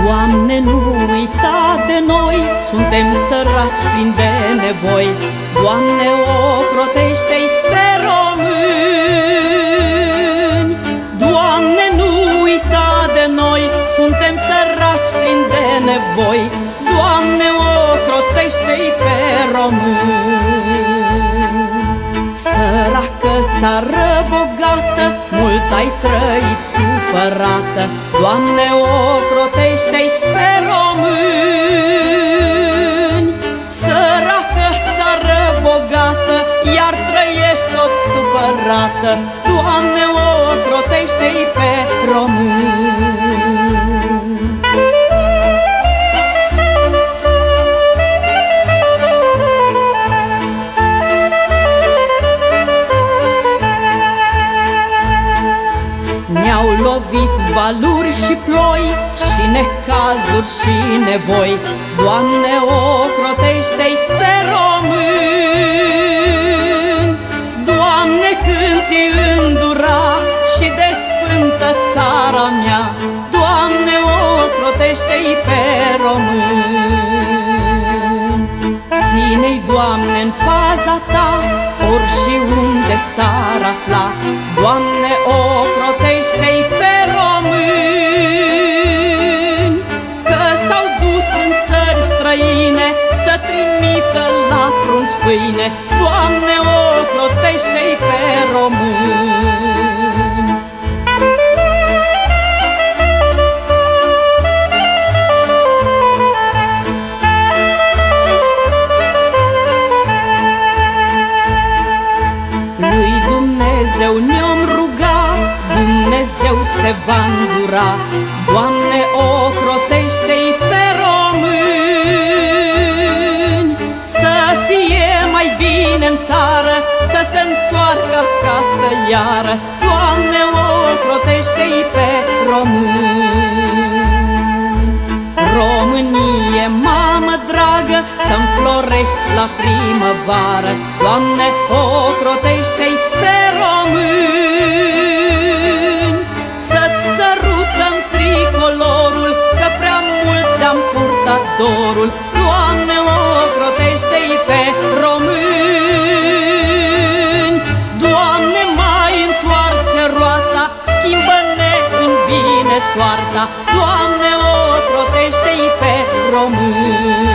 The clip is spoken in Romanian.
Doamne, nu uita de noi, suntem săraci plini de nevoi. Doamne, ocrotește-i pe români. Doamne, nu uita de noi, suntem săraci plini de nevoi. Doamne, ocrotește-i pe români. Săracă țară bogată, mult ai trăit supărată. Doamne, ocrotește-i pe români. Săracă țară bogată, iar trăiești tot supărată. Doamne, ocrotește-i pe români. Ne-au lovit valuri și ploi, și necazuri și nevoi. Doamne, ocrotește-i pe români. Doamne, cânt-i îndura și desfântă țara mea. Doamne, ocrotește-i pe români. Ține-i, Doamne, în paza ta, ori și unde s-ar afla. Doamne, ocrotește-i pe români, că s-au dus în țări străine să trimită la prunci pâine. Doamne, ocrotește-i pe români. Lui Dumnezeu ne-om ruga, Dumnezeu se va îndura. Doamne, ocrotește-i pe români, să fie mai bine în țară, să se întoarcă acasă iară. Doamne, ocrotește-i pe români. Românie, mamă dragă, să-mi florești la primăvară. Doamne, ocrotește-i pe români, să-ți sărutăm tricolorul, că prea mulți am purtat dorul. Doamne, ocrotește-i pe români. Doamne, mai întoarce roata, schimbă-ne în bine soarta. Doamne, ocrotește-i pe români.